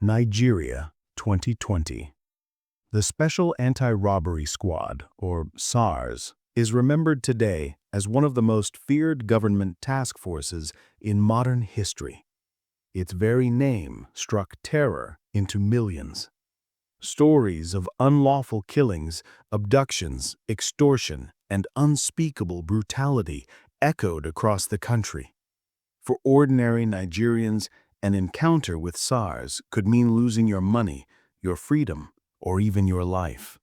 Nigeria, 2020. The Special Anti-Robbery Squad, or SARS, is remembered today as one of the most feared government task forces in modern history. Its very name struck terror into millions. Stories of unlawful killings, abductions, extortion, and unspeakable brutality echoed across the country. For ordinary Nigerians, an encounter with SARS could mean losing your money, your freedom, or even your life.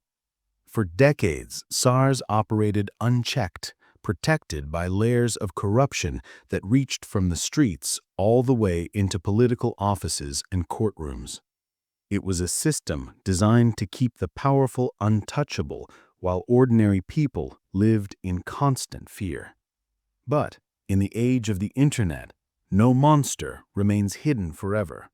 For decades, SARS operated unchecked, protected by layers of corruption that reached from the streets all the way into political offices and courtrooms. It was a system designed to keep the powerful untouchable while ordinary people lived in constant fear. But in the age of the internet, no monster remains hidden forever.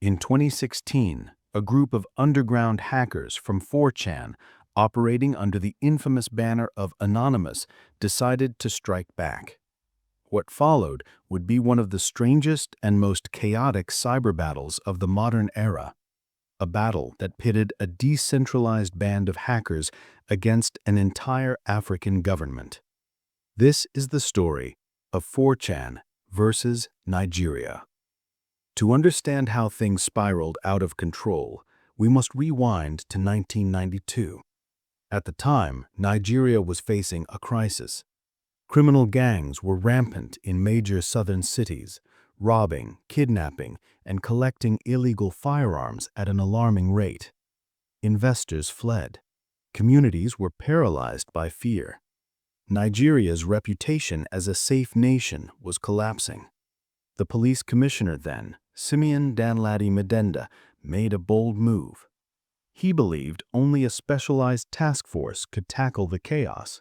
In 2016, a group of underground hackers from 4chan, operating under the infamous banner of Anonymous, decided to strike back. What followed would be one of the strangest and most chaotic cyber battles of the modern era. A battle that pitted a decentralized band of hackers against an entire African government. This is the story of 4chan versus Nigeria. To understand how things spiraled out of control, we must rewind to 1992. At the time, Nigeria was facing a crisis. Criminal gangs were rampant in major southern cities, robbing, kidnapping, and collecting illegal firearms at an alarming rate. Investors fled. Communities were paralyzed by fear. Nigeria's reputation as a safe nation was collapsing. The police commissioner then, Simeon Danladi Medenda, made a bold move. He believed only a specialized task force could tackle the chaos.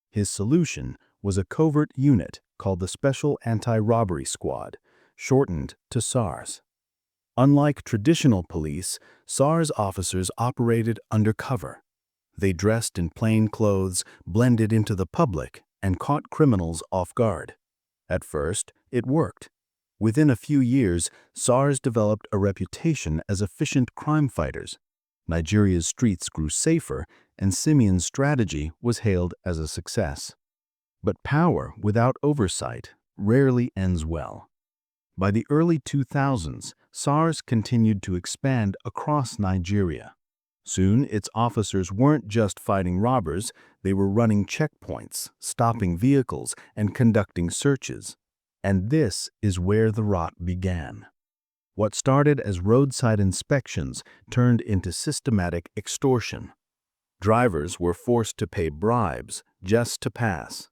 His solution was a covert unit called the Special Anti-Robbery Squad, shortened to SARS. Unlike traditional police, SARS officers operated undercover. They dressed in plain clothes, blended into the public, and caught criminals off guard. At first, it worked. Within a few years, SARS developed a reputation as efficient crime fighters. Nigeria's streets grew safer, and Simeon's strategy was hailed as a success. But power without oversight rarely ends well. By the early 2000s, SARS continued to expand across Nigeria. Soon, its officers weren't just fighting robbers, they were running checkpoints, stopping vehicles, and conducting searches. And this is where the rot began. What started as roadside inspections turned into systematic extortion. Drivers were forced to pay bribes just to pass.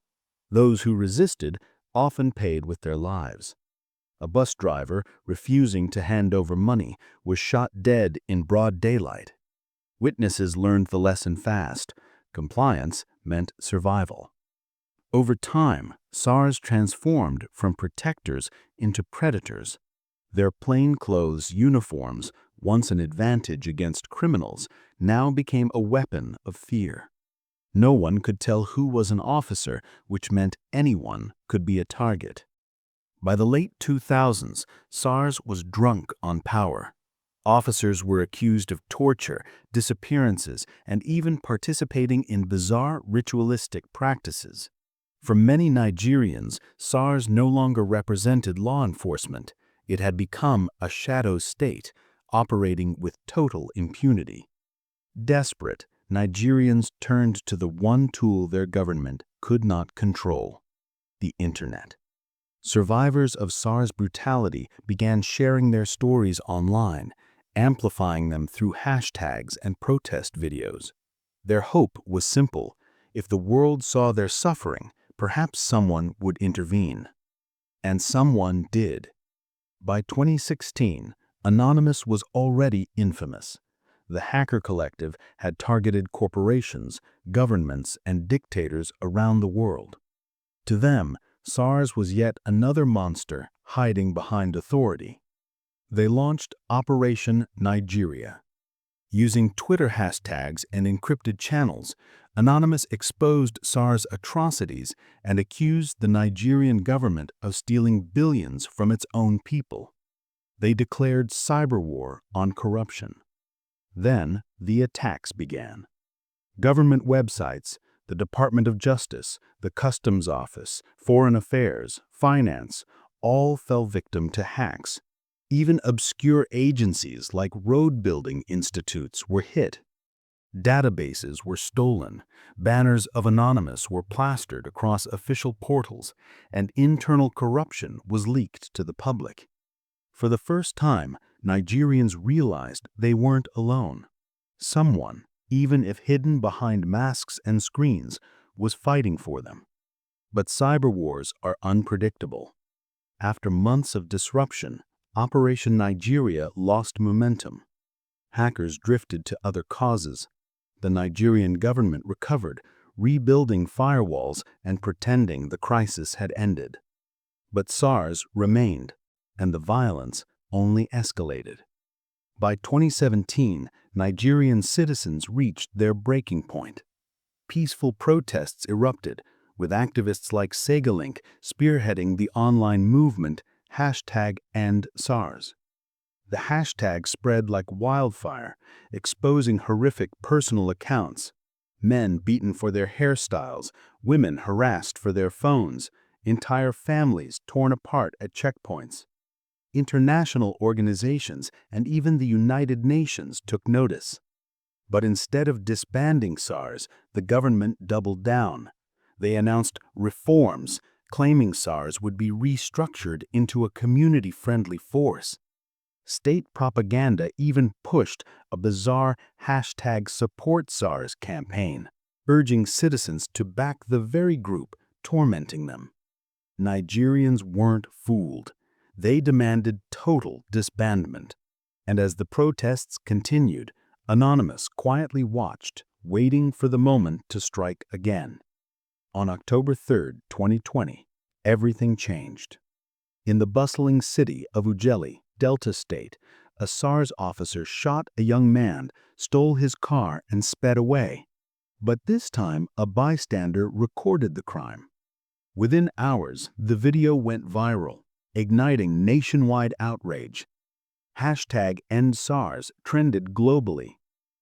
Those who resisted often paid with their lives. A bus driver refusing to hand over money was shot dead in broad daylight. Witnesses learned the lesson fast. Compliance meant survival. Over time, SARS transformed from protectors into predators. Their plainclothes uniforms, once an advantage against criminals, now became a weapon of fear. No one could tell who was an officer, which meant anyone could be a target. By the late 2000s, SARS was drunk on power. Officers were accused of torture, disappearances, and even participating in bizarre ritualistic practices. For many Nigerians, SARS no longer represented law enforcement. It had become a shadow state, operating with total impunity. Desperate, Nigerians turned to the one tool their government could not control: the internet. Survivors of SARS brutality began sharing their stories online, amplifying them through hashtags and protest videos. Their hope was simple: if the world saw their suffering, perhaps someone would intervene. And someone did. By 2016, Anonymous was already infamous. The hacker collective had targeted corporations, governments, and dictators around the world. To them, SARS was yet another monster hiding behind authority. They launched Operation Nigeria. Using Twitter hashtags and encrypted channels, Anonymous exposed SARS atrocities and accused the Nigerian government of stealing billions from its own people. They declared cyber war on corruption. Then the attacks began. Government websites, the Department of Justice, the Customs Office, Foreign Affairs, Finance, all fell victim to hacks. Even obscure agencies like road-building institutes were hit. Databases were stolen, banners of Anonymous were plastered across official portals, and internal corruption was leaked to the public. For the first time, Nigerians realized they weren't alone. Someone, even if hidden behind masks and screens, was fighting for them. But cyber wars are unpredictable. After months of disruption, Operation Nigeria lost momentum. Hackers drifted to other causes. The Nigerian government recovered, rebuilding firewalls and pretending the crisis had ended. But SARS remained, and the violence only escalated. By 2017, Nigerian citizens reached their breaking point. Peaceful protests erupted, with activists like Segalink spearheading the online movement #EndSARS. The hashtag spread like wildfire, exposing horrific personal accounts. Men beaten for their hairstyles, women harassed for their phones, entire families torn apart at checkpoints. International organizations and even the United Nations took notice. But instead of disbanding SARS, the government doubled down. They announced reforms, claiming SARS would be restructured into a community-friendly force. State propaganda even pushed a bizarre #SupportSARS campaign, urging citizens to back the very group tormenting them. Nigerians weren't fooled. They demanded total disbandment. And as the protests continued, Anonymous quietly watched, waiting for the moment to strike again. On October 3, 2020, everything changed. In the bustling city of Ujeli, Delta State, a SARS officer shot a young man, stole his car, and sped away. But this time, a bystander recorded the crime. Within hours, the video went viral, igniting nationwide outrage. #EndSARS trended globally.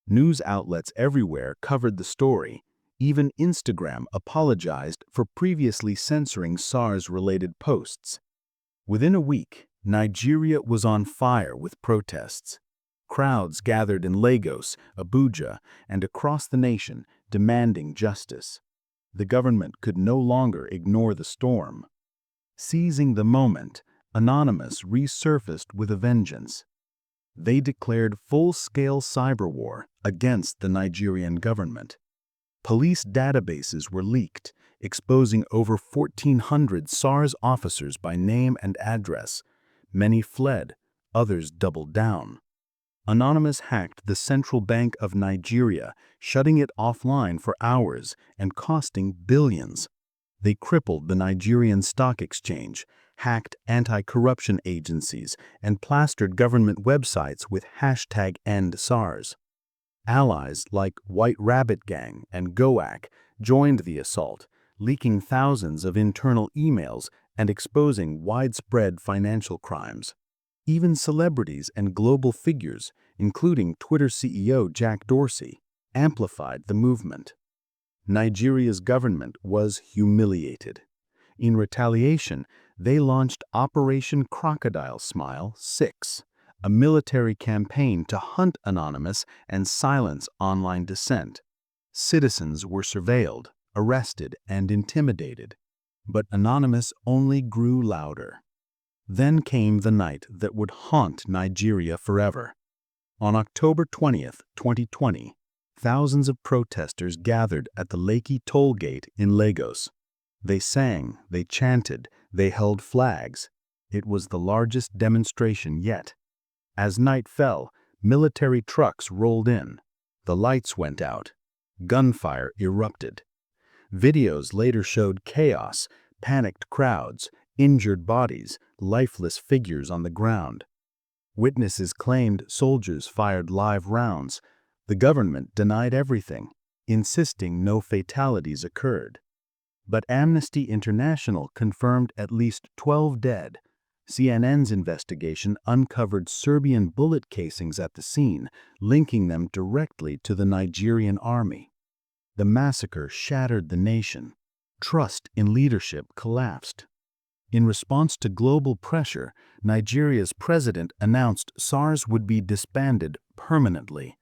News outlets everywhere covered the story. Even Instagram apologized for previously censoring SARS-related posts. Within a week, Nigeria was on fire with protests. Crowds gathered in Lagos, Abuja, and across the nation demanding justice. The government could no longer ignore the storm. Seizing the moment, Anonymous resurfaced with a vengeance. They declared full-scale cyber war against the Nigerian government. Police databases were leaked, exposing over 1,400 SARS officers by name and address. Many fled, others doubled down. Anonymous hacked the Central Bank of Nigeria, shutting it offline for hours and costing billions. They crippled the Nigerian Stock Exchange, hacked anti-corruption agencies, and plastered government websites with #EndSARS. Allies like White Rabbit Gang and GOAC joined the assault, leaking thousands of internal emails and exposing widespread financial crimes. Even celebrities and global figures, including Twitter CEO Jack Dorsey, amplified the movement. Nigeria's government was humiliated. In retaliation, they launched Operation Crocodile Smile 6, a military campaign to hunt Anonymous and silence online dissent. Citizens were surveilled, arrested, and intimidated. But Anonymous only grew louder. Then came the night that would haunt Nigeria forever. On October 20, 2020, thousands of protesters gathered at the Lekki Toll Gate in Lagos. They sang, they chanted, they held flags. It was the largest demonstration yet. As night fell, military trucks rolled in. The lights went out. Gunfire erupted. Videos later showed chaos, panicked crowds, injured bodies, lifeless figures on the ground. Witnesses claimed soldiers fired live rounds. The government denied everything, insisting no fatalities occurred. But Amnesty International confirmed at least 12 dead. CNN's investigation uncovered Serbian bullet casings at the scene, linking them directly to the Nigerian army. The massacre shattered the nation. Trust in leadership collapsed. In response to global pressure, Nigeria's president announced SARS would be disbanded permanently.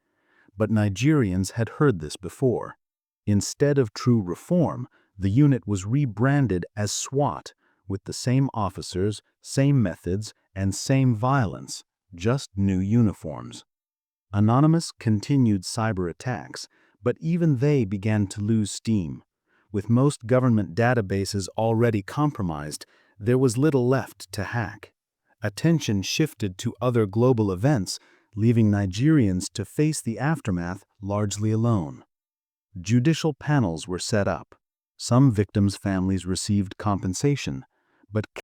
But Nigerians had heard this before. Instead of true reform, the unit was rebranded as SWAT, with the same officers, same methods, and same violence, just new uniforms. Anonymous continued cyber attacks, but even they began to lose steam. With most government databases already compromised, there was little left to hack. Attention shifted to other global events, leaving Nigerians to face the aftermath largely alone. Judicial panels were set up. Some victims' families received compensation, but